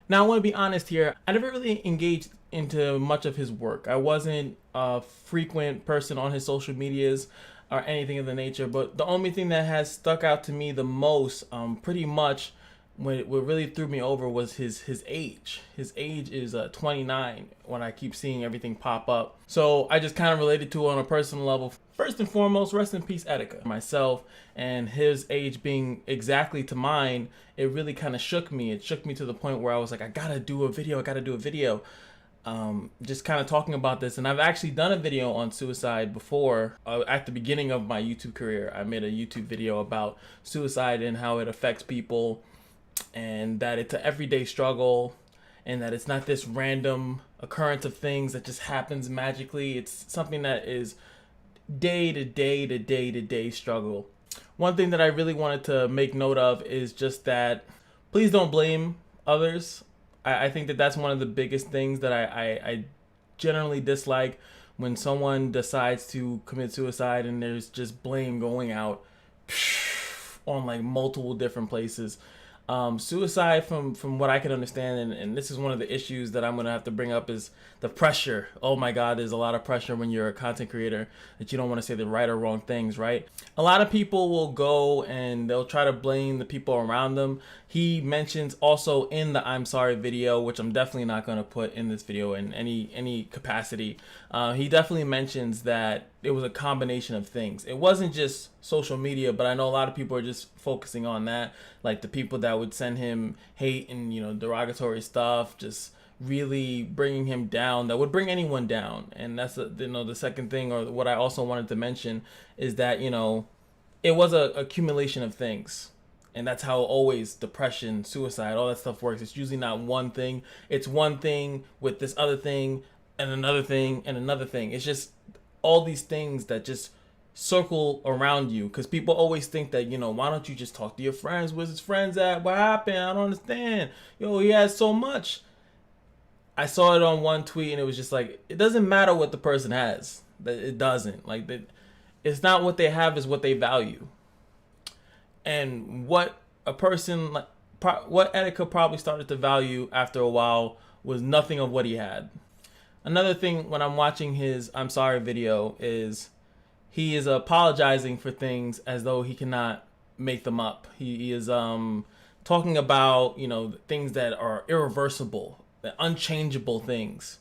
Now, I want to be honest here. I never really engaged into much of his work. I wasn't a frequent person on his social medias or anything of the nature. But the only thing that has stuck out to me the most, pretty much, what really threw me over was his age. His age is 29 when I keep seeing everything pop up. So I just kind of related to it on a personal level. First and foremost, rest in peace, Etika. Myself and his age being exactly to mine, it really kind of shook me. It shook me to the point where I was like, I gotta do a video. I gotta do a video. Just kind of talking about this, and I've actually done a video on suicide before. At the beginning of my YouTube career, I made a YouTube video about suicide and how it affects people, and that it's an everyday struggle, and that it's not this random occurrence of things that just happens magically. It's something that is day to day to day to day struggle. One thing that I really wanted to make note of is just that please don't blame others. I think that that's one of the biggest things that I generally dislike, when someone decides to commit suicide and there's just blame going out on like multiple different places. Suicide, from what I can understand, and this is one of the issues that I'm going to have to bring up, is the pressure. Oh my God, there's a lot of pressure when you're a content creator that you don't want to say the right or wrong things, right? A lot of people will go and they'll try to blame the people around them. He mentions also in the I'm sorry video, which I'm definitely not going to put in this video in any capacity. He definitely mentions that it was a combination of things. It wasn't just social media, but I know a lot of people are just focusing on that, like the people that would send him hate and, you know, derogatory stuff, just really bringing him down, that would bring anyone down. And that's the second thing, or what I also wanted to mention, is that, you know, it was a accumulation of things. And that's how always depression, suicide, all that stuff works. It's usually not one thing. It's one thing with this other thing and another thing and another thing. It's just all these things that just circle around you, because people always think that, you know, why don't you just talk to your friends? Where's his friends at? What happened? I don't understand. Yo, he has so much. I saw it on one tweet and it was just like, it doesn't matter what the person has. It doesn't. Like, it's not what they have, is what they value. And what a person like, what Etika probably started to value after a while, was nothing of what he had. Another thing when I'm watching his I'm sorry video is he is apologizing for things as though he cannot make them up. He is talking about, you know, things that are irreversible, unchangeable things.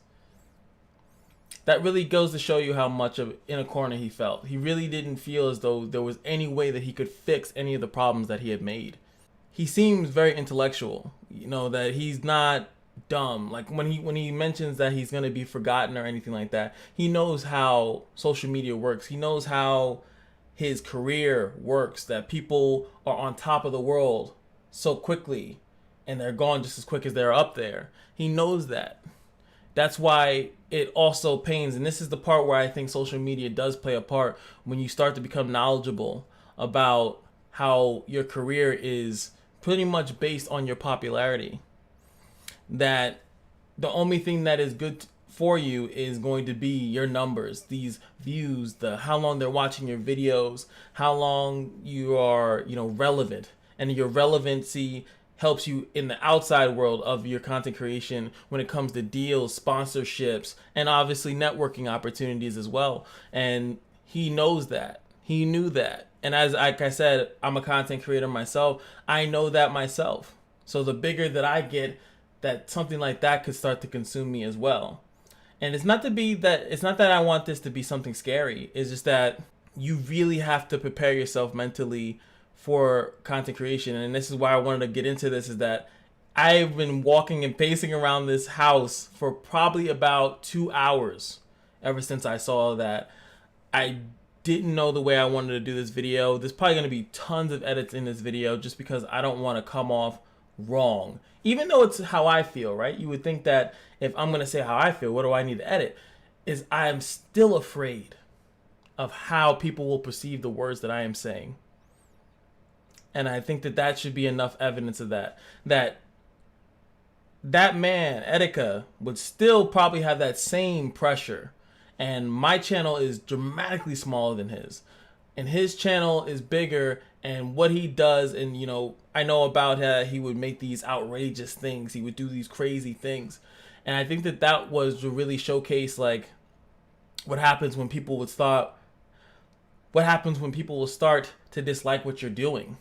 That really goes to show you how much of in a corner he felt. He really didn't feel as though there was any way that he could fix any of the problems that he had made. He seems very intellectual, you know, that he's not dumb. Like when he mentions that he's going to be forgotten or anything like that, he knows how social media works. He knows how his career works, that people are on top of the world so quickly and they're gone just as quick as they're up there. He knows that. That's why it also pains, and this is the part where I think social media does play a part, when you start to become knowledgeable about how your career is pretty much based on your popularity. That the only thing that is good for you is going to be your numbers, these views, the how long they're watching your videos, how long you are, you know, relevant, and your relevancy helps you in the outside world of your content creation when it comes to deals, sponsorships, and obviously networking opportunities as well. And he knows that. He knew that. And as like I said, I'm a content creator myself. I know that myself. So the bigger that I get, that something like that could start to consume me as well. And it's not that I want this to be something scary. It's just that you really have to prepare yourself mentally for content creation. And this is why I wanted to get into this, is that I've been walking and pacing around this house for probably about 2 hours ever since I saw that. I didn't know the way I wanted to do this video. There's probably going to be tons of edits in this video just because I don't want to come off wrong. Even though it's how I feel, right? You would think that if I'm going to say how I feel, what do I need to edit? Is I'm still afraid of how people will perceive the words that I am saying. And I think that that should be enough evidence of that. That man, Etika, would still probably have that same pressure. And my channel is dramatically smaller than his. And his channel is bigger, and what he does. And I know about how he would make these outrageous things, he would do these crazy things, and I think that was to really showcase like what happens when people would start what happens when people will start to dislike what you're doing.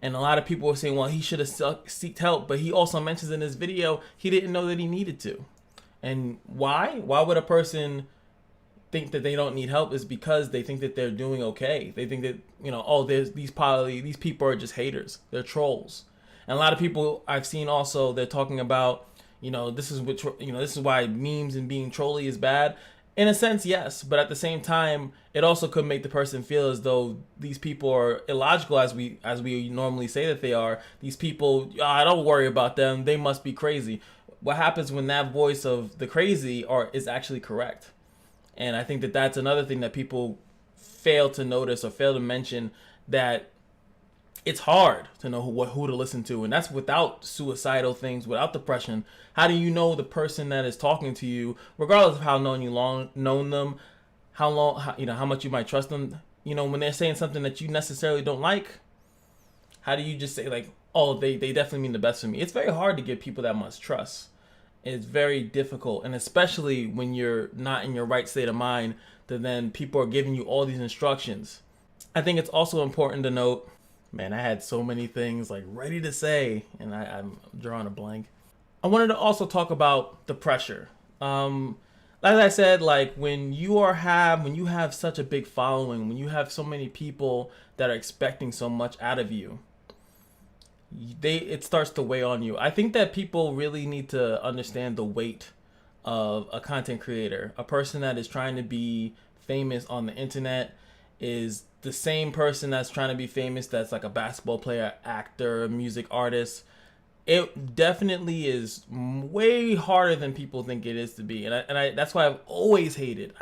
And a lot of people were saying, well, he should have sought help, but he also mentions in this video he didn't know that he needed to. And why would a person think that they don't need help? Is because they think that they're doing okay. They think that, oh, there's these people are just haters, they're trolls. And a lot of people I've seen also, they're talking about, this is why memes and being trolly is bad. In a sense, yes, but at the same time, it also could make the person feel as though these people are illogical, as we normally say that they are. These people, I don't worry about them, they must be crazy. What happens when that voice of the crazy is actually correct? And I think that that's another thing that people fail to notice or fail to mention, that it's hard to know who to listen to, and that's without suicidal things, without depression. How do you know the person that is talking to you, regardless of how known them, how much you might trust them? When they're saying something that you necessarily don't like, how do you just say like, oh, they definitely mean the best for me? It's very hard to give people that much trust. It's very difficult, and especially when you're not in your right state of mind, that then people are giving you all these instructions. I think it's also important to note, man, I had so many things like ready to say, and I'm drawing a blank. I wanted to also talk about the pressure. Like I said, like when you have such a big following, when you have so many people that are expecting so much out of you, it starts to weigh on you. I think that people really need to understand the weight of a content creator. A person that is trying to be famous on the internet is the same person that's trying to be famous, that's like a basketball player, actor, music artist. It definitely is way harder than people think it is to be. And I that's why I've always hated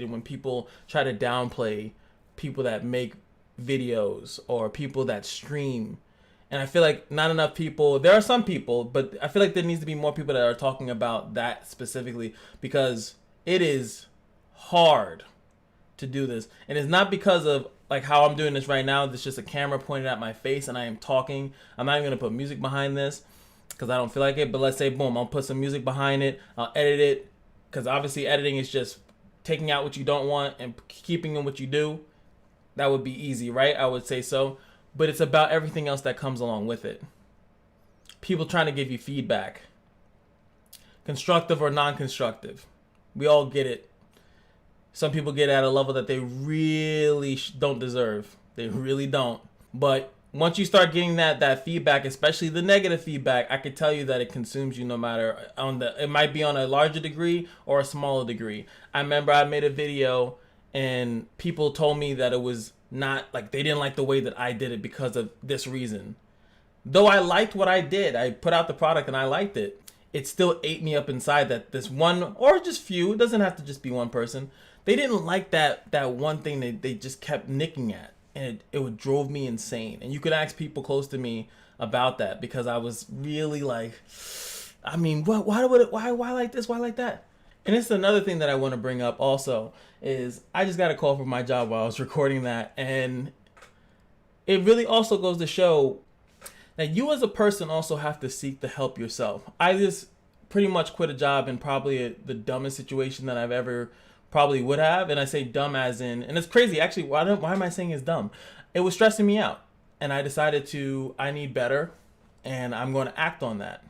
when people try to downplay people that make videos or people that stream. And I feel like not enough people, there are some people, but I feel like there needs to be more people that are talking about that specifically, because it is hard to do this. And it's not because of like how I'm doing this right now. There's just a camera pointed at my face and I am talking. I'm not even going to put music behind this because I don't feel like it. But let's say, boom, I'll put some music behind it. I'll edit it, because obviously editing is just taking out what you don't want and keeping in what you do. That would be easy, right? I would say so. But it's about everything else that comes along with it. People trying to give you feedback, constructive or non-constructive. We all get it. Some people get at a level that they really don't deserve. They really don't. But once you start getting that feedback, especially the negative feedback, I could tell you that it consumes you no matter it might be on a larger degree or a smaller degree. I remember I made a video and people told me that it was not like, they didn't like the way that I did it because of this reason. Though I liked what I did, I put out the product and I liked it, it still ate me up inside that this one, or just few, it doesn't have to just be one person, they didn't like that one thing that they just kept nicking at, and it drove me insane. And you could ask people close to me about that, because I was really like, I mean, why like this, why like that? And it's another thing that I want to bring up also, is I just got a call from my job while I was recording that, and it really also goes to show that you as a person also have to seek the help yourself. I just pretty much quit a job in probably the dumbest situation that I've ever probably would have. And I say dumb as in, and it's crazy actually, why am I saying it's dumb? It was stressing me out, and I decided I need better, and I'm going to act on that.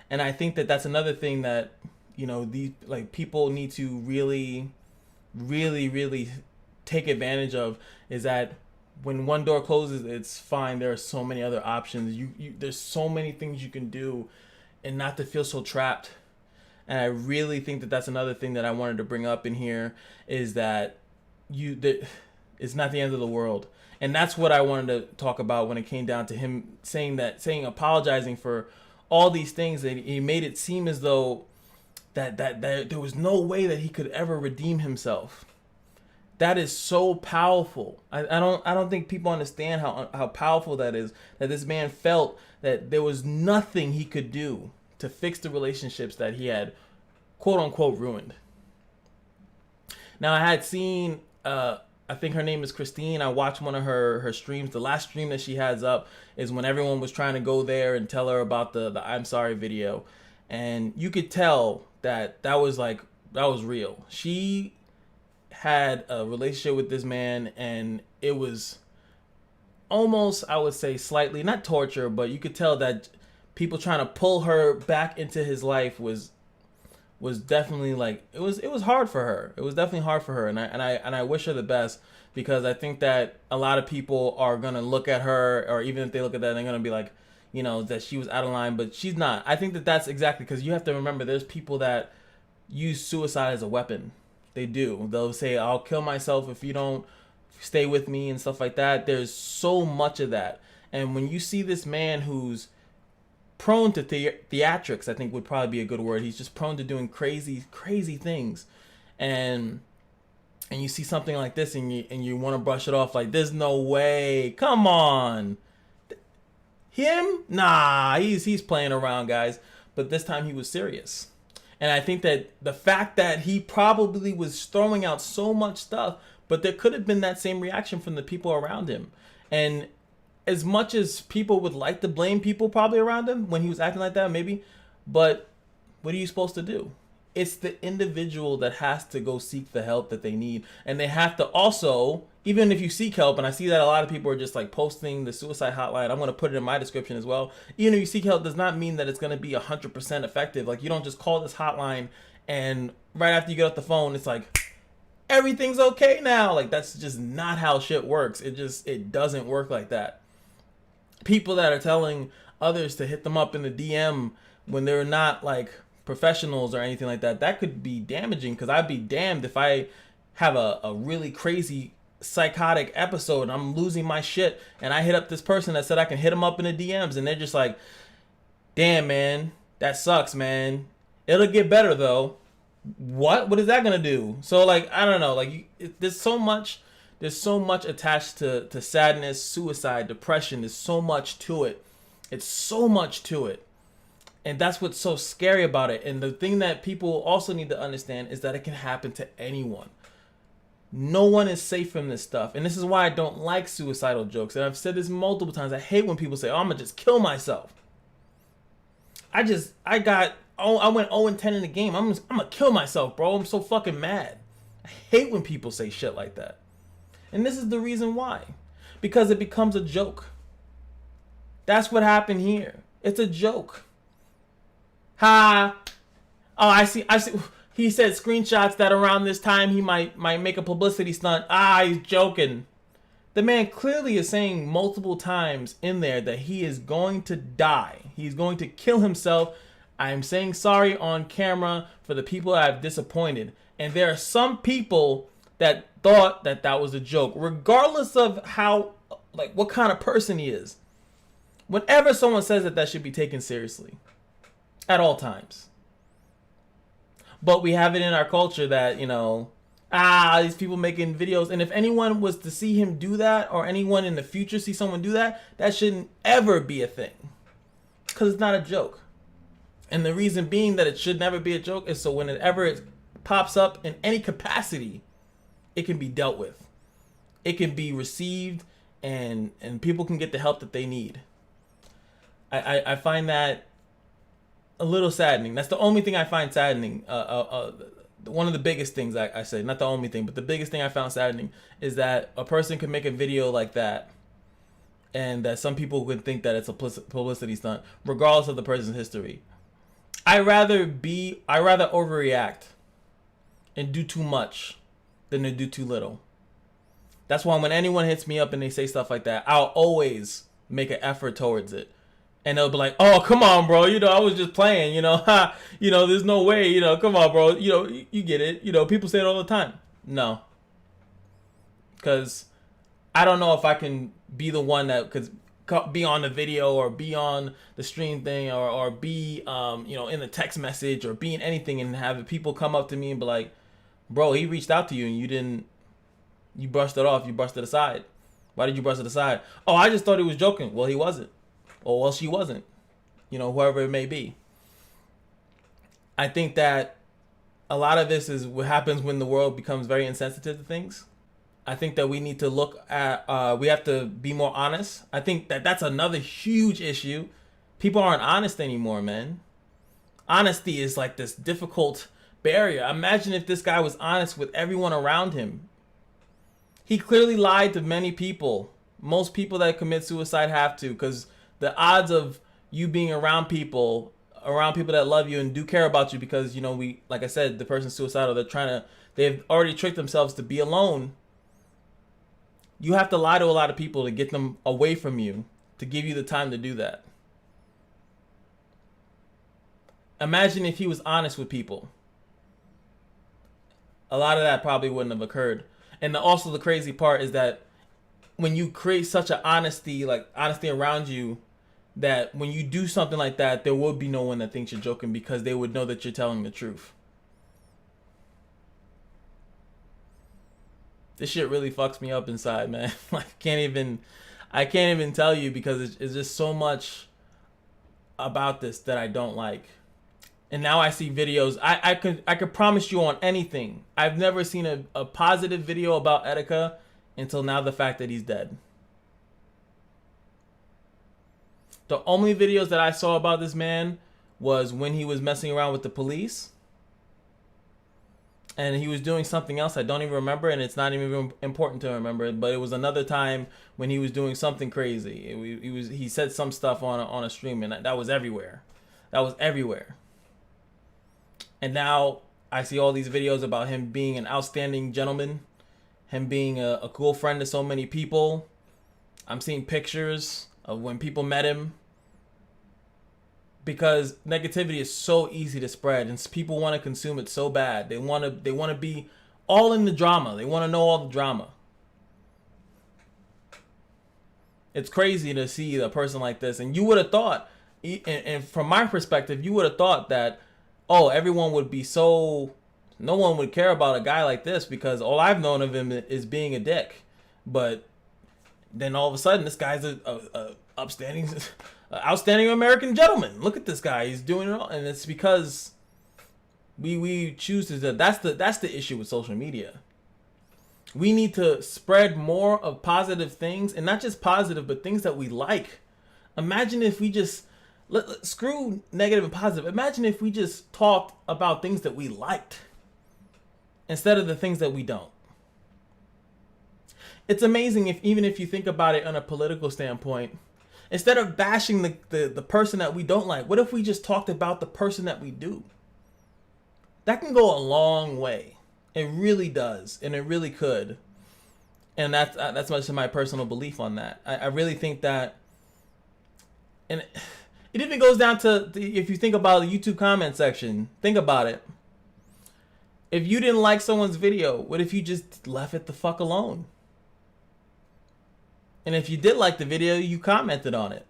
And I think that that's another thing that, these like people need to really, really, really take advantage of, is that when one door closes, it's fine. There are so many other options. There's so many things you can do, and not to feel so trapped. And I really think that that's another thing that I wanted to bring up in here, is that it's not the end of the world. And that's what I wanted to talk about when it came down to him apologizing for all these things, that he made it seem as though that there was no way that he could ever redeem himself. That is so powerful. I don't think people understand how powerful that is, that this man felt that there was nothing he could do to fix the relationships that he had, quote unquote, ruined. Now, I had seen I think her name is Christine. I watched one of her streams. The last stream that she has up is when everyone was trying to go there and tell her about the I'm sorry video, and you could tell that that was real. She had a relationship with this man, and it was almost, I would say, slightly not torture, but you could tell that people trying to pull her back into his life was definitely like it was hard for her. It was definitely hard for her, and I wish her the best, because I think that a lot of people are gonna look at her, or even if they look at that, they're gonna be like, you know, that she was out of line, but she's not. I think that that's exactly, because you have to remember, there's people that use suicide as a weapon. They do. They'll say, "I'll kill myself if you don't stay with me," and stuff like that. There's so much of that, and when you see this man who's prone to theatrics, I think would probably be a good word. He's just prone to doing crazy things, and you see something like this, and you want to brush it off like, there's no way. Come on, him? Nah, he's playing around, guys. But this time he was serious, and I think that the fact that he probably was throwing out so much stuff, but there could have been that same reaction from the people around him, and as much as people would like to blame people probably around him when he was acting like that, maybe, but what are you supposed to do? It's the individual that has to go seek the help that they need. And they have to also, even if you seek help, and I see that a lot of people are just like posting the suicide hotline, I'm going to put it in my description as well. Even if you seek help, does not mean that it's going to be 100% effective. Like, you don't just call this hotline and right after you get off the phone, it's like, everything's okay now. Like, that's just not how shit works. It doesn't work like that. People that are telling others to hit them up in the DM when they're not like professionals or anything like that, that could be damaging, because I'd be damned if I have a really crazy psychotic episode and I'm losing my shit and I hit up this person that said I can hit them up in the DMs, and they're just like, damn, man, that sucks, man. It'll get better though. What is that gonna do? So like, I don't know, like there's so much attached to sadness, suicide, depression. There's so much to it. It's so much to it. And that's what's so scary about it. And the thing that people also need to understand is that it can happen to anyone. No one is safe from this stuff. And this is why I don't like suicidal jokes. And I've said this multiple times. I hate when people say, "Oh, I'm gonna just kill myself." I went 0-10 in the game. I'm gonna kill myself, bro. I'm so fucking mad. I hate when people say shit like that. And this is the reason why. Because it becomes a joke. That's what happened here. It's a joke. Ha! Oh, I see. He said screenshots that around this time he might make a publicity stunt. He's joking. The man clearly is saying multiple times in there that he is going to die. He's going to kill himself. I am saying sorry on camera for the people I've disappointed. And there are some people that thought that that was a joke, regardless of how, like, what kind of person he is. Whenever someone says that, that should be taken seriously at all times. But we have it in our culture that, you know, these people making videos, and if anyone was to see him do that, or anyone in the future see someone do that, that shouldn't ever be a thing, because it's not a joke. And the reason being that it should never be a joke is so whenever it pops up in any capacity, it can be dealt with. It can be received, and people can get the help that they need. I find that a little saddening. That's the only thing I find saddening. One of the biggest things I say, not the only thing, but the biggest thing I found saddening is that a person could make a video like that, and that some people would think that it's a publicity stunt, regardless of the person's history. I rather overreact and do too much than to do too little. That's why when anyone hits me up and they say stuff like that, I'll always make an effort towards it. And they'll be like, "Oh, come on, bro. You know, I was just playing, you know, you know, there's no way, you know, come on, bro. You know, you get it. You know, people say it all the time." No. Because I don't know if I can be the one that could be on the video or be on the stream thing or be, you know, in the text message or be in anything and have people come up to me and be like, "Bro, he reached out to you and you brushed it off. You brushed it aside. Why did you brush it aside?" "Oh, I just thought he was joking." Well, he wasn't. Or well, she wasn't. You know, whoever it may be. I think that a lot of this is what happens when the world becomes very insensitive to things. I think that we need to look at, we have to be more honest. I think that that's another huge issue. People aren't honest anymore, man. Honesty is like this difficult barrier. Imagine if this guy was honest with everyone around him. He clearly lied to many people. Most people that commit suicide have to, because the odds of you being around people that love you and do care about you, because we, like I said, the person's suicidal. They've already tricked themselves to be alone. You have to lie to a lot of people to get them away from you, to give you the time to do that. Imagine if he was honest with people. A lot of that probably wouldn't have occurred. And also the crazy part is that when you create such an honesty around you, that when you do something like that, there would be no one that thinks you're joking, because they would know that you're telling the truth. This shit really fucks me up inside, man. I can't even tell you, because it's just so much about this that I don't like. And now I see videos. I could promise you on anything. I've never seen a positive video about Etika until now, the fact that he's dead. The only videos that I saw about this man was when he was messing around with the police. And he was doing something else I don't even remember, and it's not even important to remember. But it was another time when he was doing something crazy. He said some stuff on a stream, and that was everywhere. That was everywhere. And now I see all these videos about him being an outstanding gentleman, him being a cool friend to so many people. I'm seeing pictures of when people met him, because negativity is so easy to spread, and people want to consume it so bad. They want to be all in the drama. They want to know all the drama. It's crazy to see a person like this, and you would have thought, and from my perspective, you would have thought that, everyone would be no one would care about a guy like this, because all I've known of him is being a dick. But then all of a sudden, this guy's a outstanding American gentleman. Look at this guy; he's doing it all, and it's because we choose to. That's the issue with social media. We need to spread more of positive things, and not just positive, but things that we like. Imagine if we just screw negative and positive. Imagine if we just talked about things that we liked instead of the things that we don't. It's amazing even if you think about it on a political standpoint. Instead of bashing the person that we don't like, what if we just talked about the person that we do? That can go a long way. It really does, and it really could. And that's much of my personal belief on that. I really think that, and it even goes down to if you think about the YouTube comment section. Think about it. If you didn't like someone's video, what if you just left it the fuck alone? And if you did like the video, you commented on it.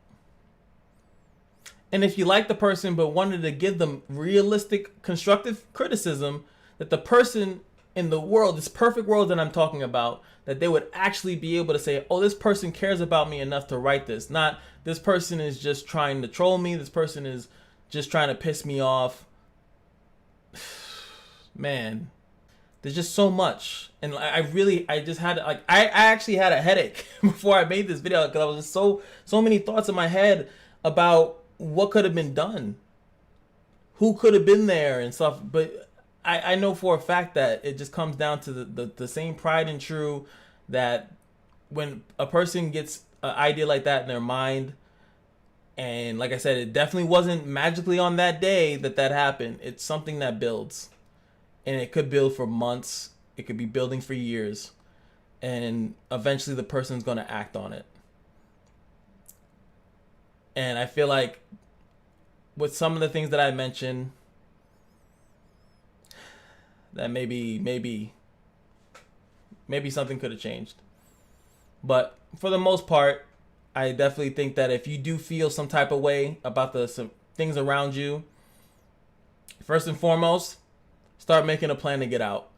And if you liked the person but wanted to give them realistic, constructive criticism, that the person in the world, this perfect world that I'm talking about, that they would actually be able to say, this person cares about me enough to write this. Not, this person is just trying to troll me. This person is just trying to piss me off. Man, there's just so much. And I just had, I actually had a headache before I made this video, because I was just so many thoughts in my head about what could have been done, who could have been there and stuff. But I know for a fact that it just comes down to the same pride and true, that when a person gets an idea like that in their mind, and like I said, it definitely wasn't magically on that day that happened. It's something that builds, and it could build for months. It could be building for years, and eventually the person's going to act on it. And I feel like with some of the things that I mentioned, that maybe something could have changed. But for the most part, I definitely think that if you do feel some type of way about some things around you, first and foremost, start making a plan to get out.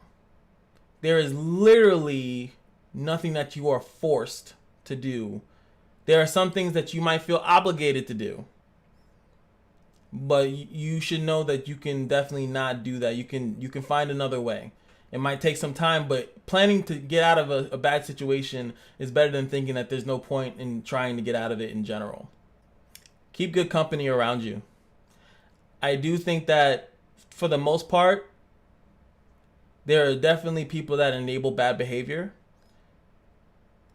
There is literally nothing that you are forced to do. There are some things that you might feel obligated to do, but you should know that you can definitely not do that. You can find another way. It might take some time, but planning to get out of a bad situation is better than thinking that there's no point in trying to get out of it in general. Keep good company around you. I do think that for the most part, there are definitely people that enable bad behavior.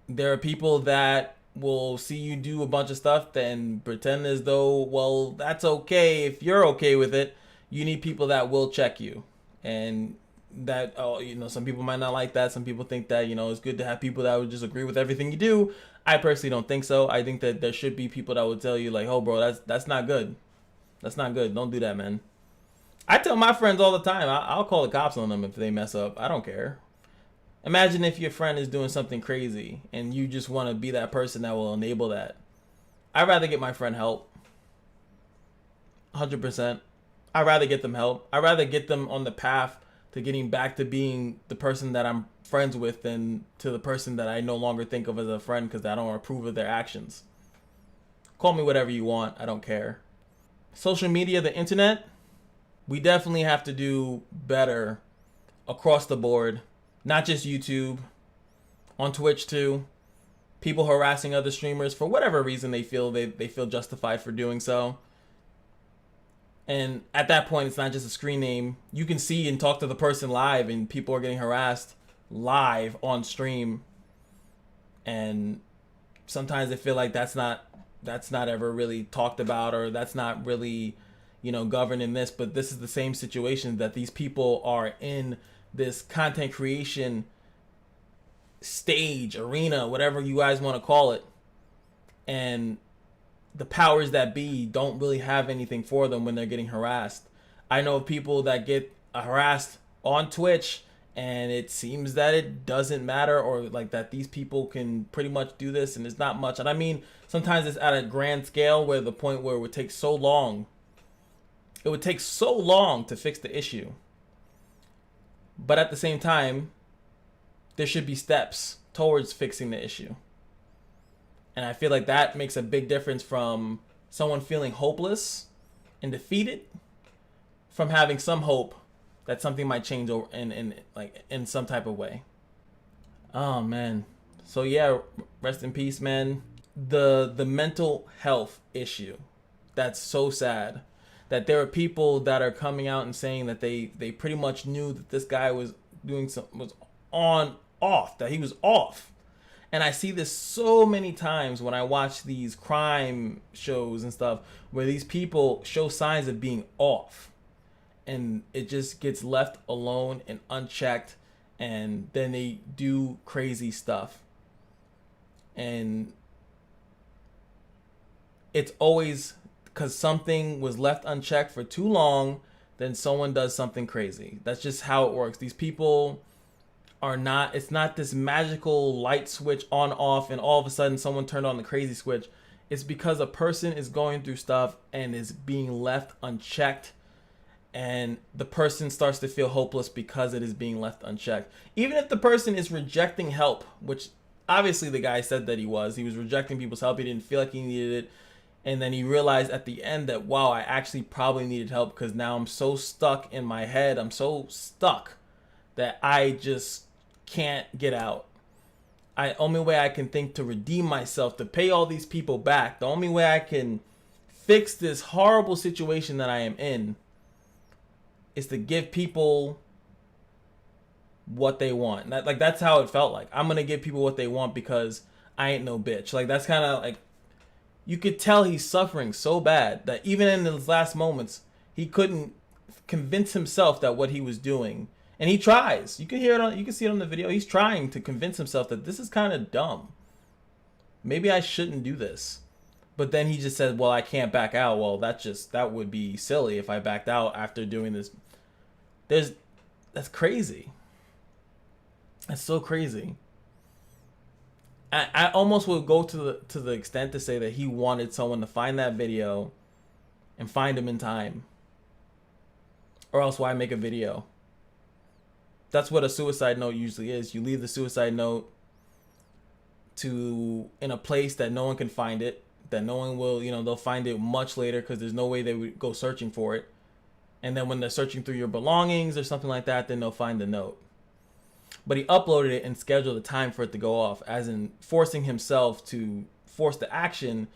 There are people that will see you do a bunch of stuff and pretend as though, well, that's okay if you're okay with it. You need people that will check you. And that, oh, some people might not like that. Some people think that, it's good to have people that would just agree with everything you do. I personally don't think so. I think that there should be people that would tell you, like, oh, bro, that's not good. That's not good. Don't do that, man. I tell my friends all the time, I'll call the cops on them if they mess up. I don't care. Imagine if your friend is doing something crazy and you just want to be that person that will enable that. I'd rather get my friend help. 100%. I'd rather get them help. I'd rather get them on the path to getting back to being the person that I'm friends with than to the person that I no longer think of as a friend because I don't approve of their actions. Call me whatever you want. I don't care. Social media, the internet, we definitely have to do better across the board. Not just YouTube, on Twitch too. People harassing other streamers for whatever reason they feel justified for doing so. And at that point, it's not just a screen name. You can see and talk to the person live, and people are getting harassed live on stream. And sometimes I feel like that's not ever really talked about, or that's not really, governed in this. But this is the same situation that these people are in, this content creation stage, arena, whatever you guys want to call it. And the powers that be don't really have anything for them when they're getting harassed. I know of people that get harassed on Twitch and it seems that it doesn't matter, or like that these people can pretty much do this and it's not much. And I mean, sometimes it's at a grand scale where the point where it would take so long. It would take so long to fix the issue. But at the same time, there should be steps towards fixing the issue. And I feel like that makes a big difference from someone feeling hopeless and defeated from having some hope that something might change over in some type of way. Oh man. So yeah, rest in peace, man. The mental health issue. That's so sad. That there are people that are coming out and saying that they pretty much knew that this guy was doing off, that he was off. And I see this so many times when I watch these crime shows and stuff where these people show signs of being off. And it just gets left alone and unchecked. And then they do crazy stuff. And it's always because something was left unchecked for too long, then someone does something crazy. That's just how it works. These people are not, it's not this magical light switch on off and all of a sudden someone turned on the crazy switch. It's because a person is going through stuff and is being left unchecked, and the person starts to feel hopeless because it is being left unchecked. Even if the person is rejecting help, which obviously the guy said that he was rejecting people's help. He didn't feel like he needed it. And then he realized at the end that, wow, I actually probably needed help because now I'm so stuck in my head. I'm so stuck that I just can't get out. Only way I can think to redeem myself, to pay all these people back, the only way I can fix this horrible situation that I am in is to give people what they want. That's how it felt like. I'm going to give people what they want because I ain't no bitch. Like, that's kind of like, you could tell he's suffering so bad that even in his last moments, he couldn't convince himself that what he was doing. And he tries. You can hear it you can see it on the video. He's trying to convince himself that this is kind of dumb. Maybe I shouldn't do this. But then he just said, well, I can't back out. Well, that would be silly if I backed out after doing this. That's crazy. That's so crazy. I almost would go to the extent to say that he wanted someone to find that video and find him in time. Or else why make a video? That's what a suicide note usually is. You leave the suicide note in a place that no one can find it, that no one will, they'll find it much later because there's no way they would go searching for it. And then when they're searching through your belongings or something like that, then they'll find the note. but he uploaded it and scheduled a time for it to go off, as in forcing himself to force the action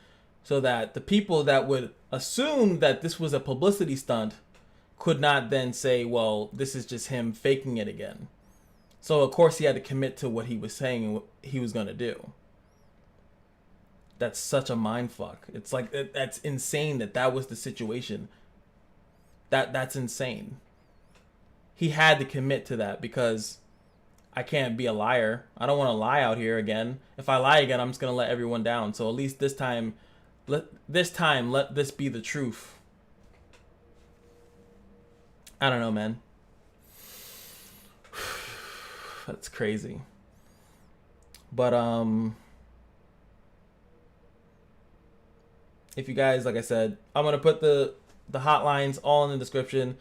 so that the people that would assume that this was a publicity stunt could not then say, well, this is just him faking it again. So of course he had to commit to what he was saying and what he was going to do. That's such a mind fuck. It's like, that's insane that was the situation. That's insane. He had to commit to that because I can't be a liar. I don't want to lie out here again. If I lie again, I'm just going to let everyone down. So at least this time, let this be the truth. I don't know, man. That's crazy. But if you guys, like I said, I'm gonna put the hotlines all in the description.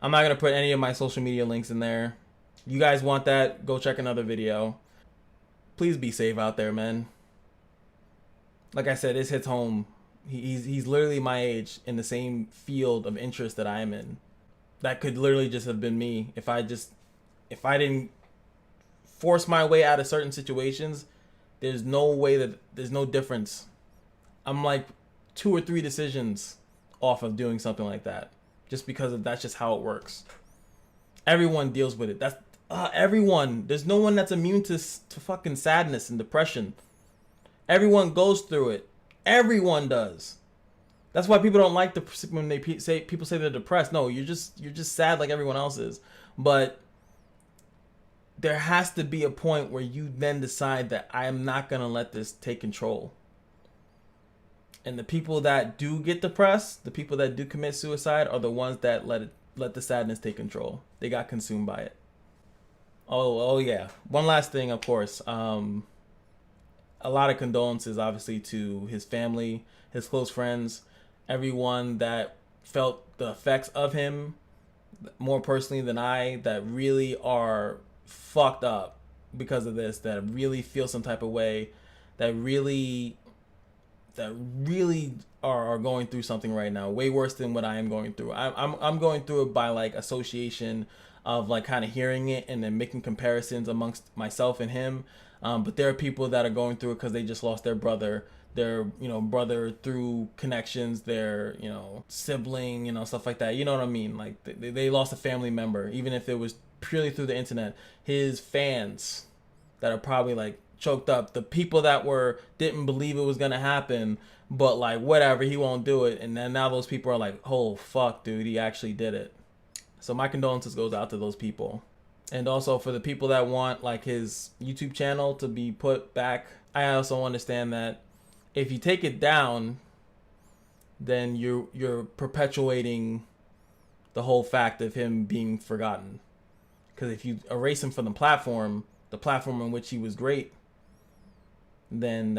I'm not gonna put any of my social media links in there. You guys want that? Go check another video. Please be safe out there, man. Like I said, this hits home. He's literally my age, in the same field of interest that I'm in. That could literally just have been me if I didn't force my way out of certain situations. There's no difference. I'm like 2 or 3 decisions off of doing something like that, just because that's just how it works. Everyone deals with it. That's everyone. There's no one that's immune to fucking sadness and depression. Everyone goes through it. Everyone does. That's why people don't like when people say they're depressed. No, you're just sad like everyone else is. But there has to be a point where you then decide that I am not gonna let this take control. And the people that do get depressed, the people that do commit suicide, are the ones that let the sadness take control. They got consumed by it. Oh yeah. One last thing, of course. A lot of condolences, obviously, to his family, his close friends, everyone that felt the effects of him more personally than I, that really are fucked up because of this, that really feel some type of way, that really are going through something right now, way worse than what I am going through. I'm going through it by like association of like kind of hearing it and then making comparisons amongst myself and him. But there are people that are going through it because they just lost their brother, brother through connections, their, sibling, stuff like that. You know what I mean? Like they lost a family member, even if it was purely through the internet. His fans that are probably like choked up, the people that didn't believe it was gonna happen, but like whatever, he won't do it, and then now those people are like, oh fuck, dude, he actually did it. So my condolences goes out to those people. And also for the people that want like his YouTube channel to be put back, I also understand that if you take it down, then you're perpetuating the whole fact of him being forgotten. Because if you erase him from the platform in which he was great, then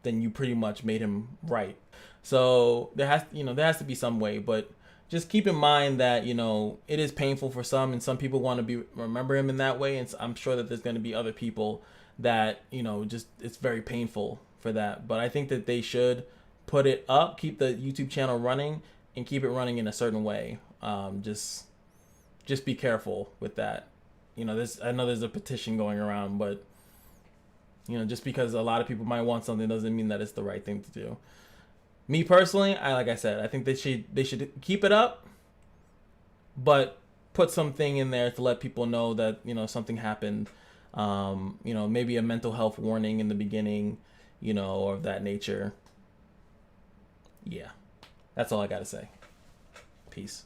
then you pretty much made him right. So there has to be some way, but just keep in mind that, it is painful for some, and some people want to remember him in that way. And I'm sure that there's going to be other people that, just it's very painful for that. But I think that they should put it up, keep the YouTube channel running, and keep it running in a certain way. Just be careful with that. I know there's a petition going around, but just because a lot of people might want something doesn't mean that it's the right thing to do. Me personally, like I said, I think they should keep it up, but put something in there to let people know that, something happened. Maybe a mental health warning in the beginning, or of that nature. Yeah. That's all I got to say. Peace.